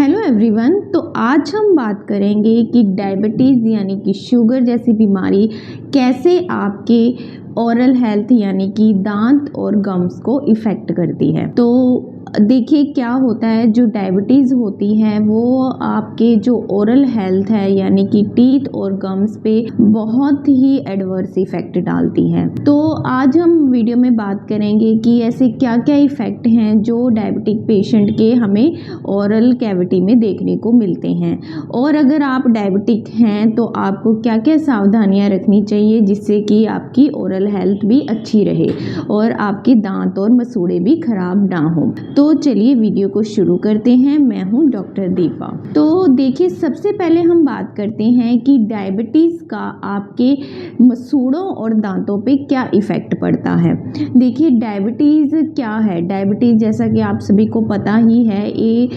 Hello everyone. तो आज हम बात करेंगे कि डायबिटीज़ यानी कि शुगर जैसी बीमारी कैसे आपके ओरल हेल्थ यानी कि दांत और गम्स को इफ़ेक्ट करती है। तो देखिए क्या होता है, जो डायबिटीज़ होती है वो आपके जो ओरल हेल्थ है यानी कि टीथ और गम्स पे बहुत ही एडवर्स इफ़ेक्ट डालती है। तो आज हम वीडियो में बात करेंगे कि ऐसे क्या क्या इफ़ेक्ट हैं जो डायबिटिक पेशेंट के हमें ओरल कैविटी में देखने को मिलते हैं, और अगर आप डायबिटिक हैं तो आपको क्या क्या सावधानियां रखनी चाहिए जिससे कि आपकी ओरल हेल्थ भी अच्छी रहे और आपके दांत और मसूड़े भी खराब ना हो। तो चलिए वीडियो को शुरू करते हैं। मैं हूं डॉक्टर दीपा। तो देखिए सबसे पहले हम बात करते हैं कि डायबिटीज़ का आपके मसूड़ों और दांतों पे क्या इफ़ेक्ट पड़ता है। देखिए डायबिटीज़ क्या है। डायबिटीज़ जैसा कि आप सभी को पता ही है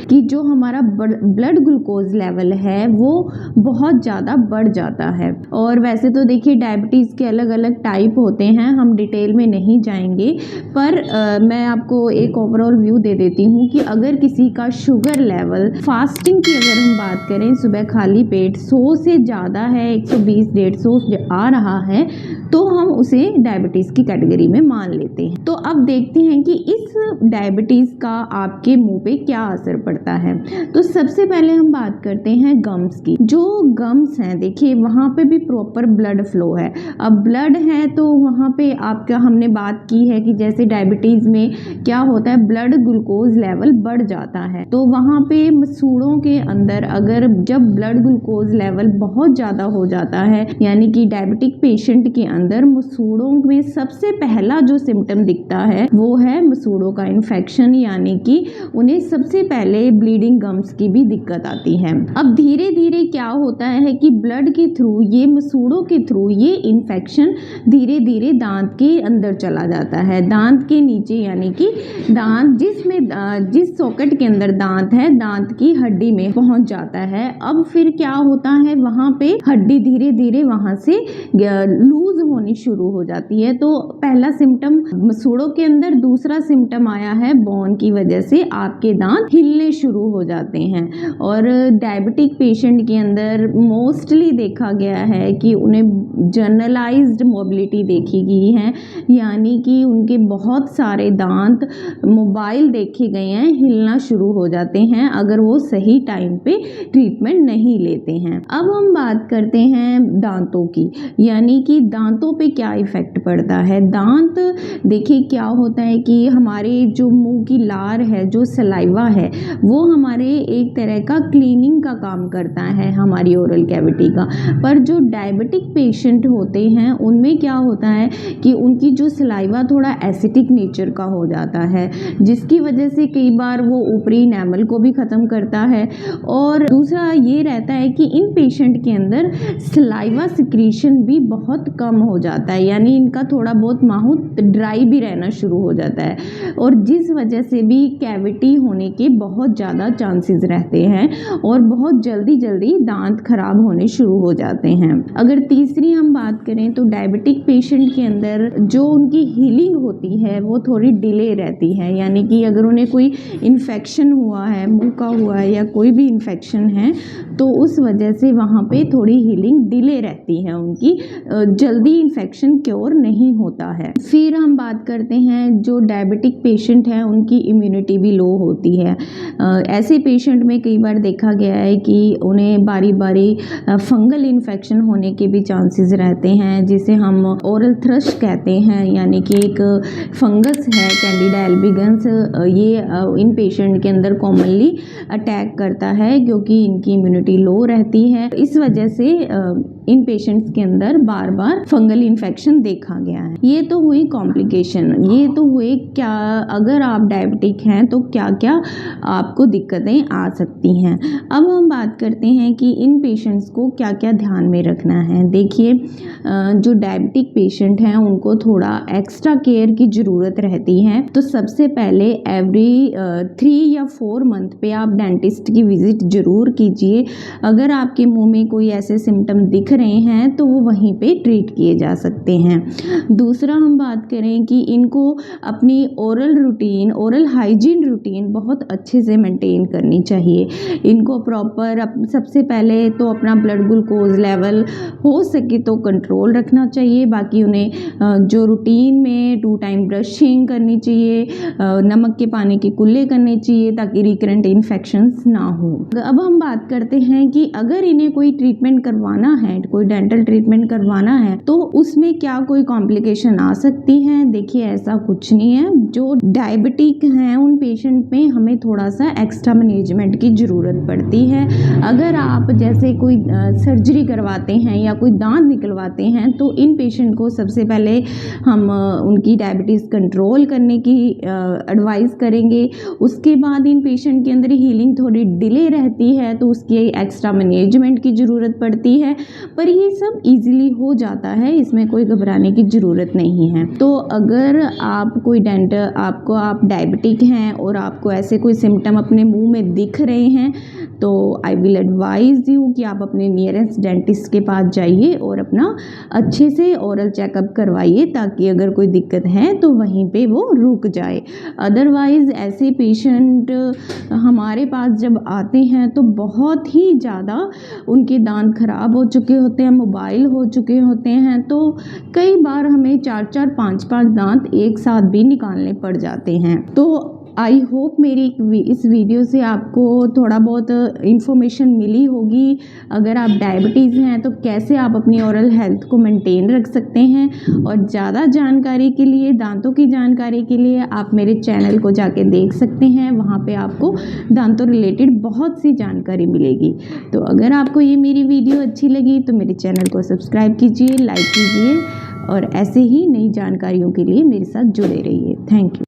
कि जो हमारा ब्लड ग्लूकोज लेवल है वो बहुत ज़्यादा बढ़ जाता है। और वैसे तो देखिए डायबिटीज़ के अलग अलग टाइप होते हैं, हम डिटेल में नहीं जाएंगे, पर मैं आपको एक ओवरऑल व्यू दे देती हूँ कि अगर किसी का शुगर लेवल फास्टिंग की अगर हम बात करें, सुबह खाली पेट 100 से ज़्यादा है, 120 150 आ रहा है, तो हम उसे डायबिटीज़ की कैटेगरी में मान लेते हैं। तो अब देखते हैं कि इस डायबिटीज़ का आपके मुंह पे क्या असर पड़ता है। तो सबसे पहले हम बात करते हैं गम्स की। जो गम्स हैं देखिए वहाँ पे भी प्रॉपर ब्लड फ्लो है। अब ब्लड है तो वहाँ पे आपका हमने बात की है कि जैसे डायबिटीज़ में क्या होता है, ब्लड ग्लूकोज लेवल बढ़ जाता है। तो वहाँ पे मसूड़ों के अंदर अगर जब ब्लड ग्लूकोज लेवल बहुत ज़्यादा हो जाता है, यानी कि डायबिटिक पेशेंट के अंदर मसूड़ों में सबसे पहला जो सिम्टम दिखता है वो है मसूड़ों का इन्फेक्शन, यानी कि उन्हें सबसे पहले ब्लीडिंग गम्स की भी दिक्कत आती है। अब धीरे धीरे क्या होता है कि ब्लड के थ्रू, ये मसूड़ों के थ्रू ये इन्फेक्शन धीरे धीरे दांत के अंदर चला जाता है, दांत के नीचे, यानी कि दांत जिस सॉकेट के अंदर दांत है, दांत की हड्डी में पहुंच जाता है। अब फिर क्या होता है, वहां पे हड्डी धीरे धीरे वहां से लूज होनी शुरू हो जाती है। तो पहला सिम्टम मसूड़ों के अंदर, दूसरा सिम्टम आया है बोन की वजह से आपके दांत हिलने शुरू हो जाते हैं। और डायबिटिक पेशेंट के अंदर मोस्टली देखा गया है कि उन्हें जनरलाइज्ड मोबिलिटी देखी गई है, यानी कि उनके बहुत सारे दांत मोबाइल देखे गए हैं, हिलना शुरू हो जाते हैं अगर वो सही टाइम पे ट्रीटमेंट नहीं लेते हैं। अब हम बात करते हैं दांतों की, यानी कि दांतों पे क्या इफ़ेक्ट पड़ता है। दांत देखिए क्या होता है कि हमारे जो मुंह की लार है, जो सलाइवा है, वो हमारे एक तरह का क्लीनिंग का काम करता है हमारी ओरल कैविटी का। पर जो डायबिटिक पेशेंट होते हैं उनमें क्या होता है कि उनकी जो सलाइवा थोड़ा एसिडिक नेचर का हो जाता है, जिसकी वजह से कई बार वो ऊपरी इनेमल को भी ख़त्म करता है। और दूसरा ये रहता है कि इन पेशेंट के अंदर सलाइवा सिक्रीशन भी बहुत कम हो जाता है, यानी इनका थोड़ा बहुत माउथ ड्राई भी रहना शुरू हो जाता है, और जिस वजह से भी कैविटी होने के बहुत ज़्यादा चांसेस रहते हैं और बहुत जल्दी जल्दी दांत खराब होने शुरू हो जाते हैं। अगर तीसरी हम बात करें तो डायबिटिक पेशेंट के अंदर जो उनकी हीलिंग होती है वो थोड़ी डिले रहती है, यानी कि अगर उन्हें कोई इन्फेक्शन हुआ है, मुंह का हुआ है या कोई भी इन्फेक्शन है, तो उस वजह से वहाँ पे थोड़ी हीलिंग डिले रहती है उनकी, जल्दी इन्फेक्शन क्योर नहीं होता है। फिर हम बात करते हैं जो डायबिटिक पेशेंट हैं उनकी इम्यूनिटी भी लो होती है। ऐसे पेशेंट में कई बार देखा गया है कि उन्हें बारी बारी फंगल इन्फेक्शन होने के भी चांसेस रहते हैं, जिसे हम ओरल थ्रश कहते हैं, यानी कि एक फंगस है कैंडिडा एल्बिगन्स, ये इन पेशेंट के अंदर कॉमनली अटैक करता है क्योंकि इनकी इम्यूनिटी लो रहती है। इस वजह से इन पेशेंट्स के अंदर बार बार फंगल इन्फेक्शन देखा गया है। ये तो हुई कॉम्प्लिकेशन, ये तो हुए क्या अगर आप डायबिटिक हैं तो क्या क्या आपको दिक्कतें आ सकती हैं। अब हम बात करते हैं कि इन पेशेंट्स को क्या क्या ध्यान में रखना है। देखिए जो डायबिटिक पेशेंट हैं उनको थोड़ा एक्स्ट्रा केयर की ज़रूरत रहती है। तो सबसे पहले एवरी 3 या 4 मंथ पे आप डेंटिस्ट की विज़िट ज़रूर कीजिए। अगर आपके मुंह में कोई ऐसे सिम्टम दिख रहे हैं तो वो वहीं पे ट्रीट किए जा सकते हैं। दूसरा हम बात करें कि इनको अपनी ओरल हाइजीन रूटीन बहुत अच्छे से मेंटेन करनी चाहिए। इनको प्रॉपर सबसे पहले तो अपना ब्लड ग्लूकोज लेवल हो सके तो कंट्रोल रखना चाहिए। बाकी उन्हें जो रूटीन में 2 टाइम ब्रशिंग करनी चाहिए, नमक के पानी के कुल्ले करने चाहिए ताकि रिकरेंट इन्फेक्शंस ना हो। अब हम बात करते हैं कि अगर इन्हें कोई ट्रीटमेंट करवाना है, कोई डेंटल ट्रीटमेंट करवाना है तो उसमें क्या कोई कॉम्प्लिकेशन आ सकती है। देखिए ऐसा कुछ नहीं है। जो डायबिटिक हैं उन पेशेंट में हमें थोड़ा सा एक्स्ट्रा मैनेजमेंट की ज़रूरत पड़ती है। अगर आप जैसे कोई सर्जरी करवाते हैं या कोई दांत निकलवाते हैं तो इन पेशेंट को सबसे पहले हम उनकी डायबिटीज़ कंट्रोल करने की एडवाइस करेंगे। उसके बाद इन पेशेंट के अंदर हीलिंग थोड़ी डिले रहती है तो उसकी एक्स्ट्रा मैनेजमेंट की ज़रूरत पड़ती है, पर ये सब इजीली हो जाता है, इसमें कोई घबराने की ज़रूरत नहीं है। तो अगर आप आप डायबिटिक हैं और आपको ऐसे कोई सिम्टम अपने मुंह में दिख रहे हैं तो आई विल एडवाइज़ यू कि आप अपने नियरेस्ट डेंटिस्ट के पास जाइए और अपना अच्छे से ओरल चेकअप करवाइए ताकि अगर कोई दिक्कत है तो वहीं पे वो रुक जाए। अदरवाइज़ ऐसे पेशेंट हमारे पास जब आते हैं तो बहुत ही ज़्यादा उनके दांत खराब हो चुके होते हैं, मोबाइल हो चुके होते हैं, तो कई बार हमें 4-4 5-5 दांत एक साथ भी निकालने पड़ जाते हैं। तो आई होप मेरी इस वीडियो से आपको थोड़ा बहुत इन्फॉर्मेशन मिली होगी। अगर आप डायबिटीज़ हैं तो कैसे आप अपनी ओरल हेल्थ को मेंटेन रख सकते हैं, और ज़्यादा जानकारी के लिए, दांतों की जानकारी के लिए आप मेरे चैनल को जाके देख सकते हैं। वहाँ पे आपको दांतों रिलेटेड बहुत सी जानकारी मिलेगी। तो अगर आपको ये मेरी वीडियो अच्छी लगी तो मेरे चैनल को सब्सक्राइब कीजिए, लाइक कीजिए और ऐसे ही नई जानकारियों के लिए मेरे साथ जुड़े रहिए। Thank you.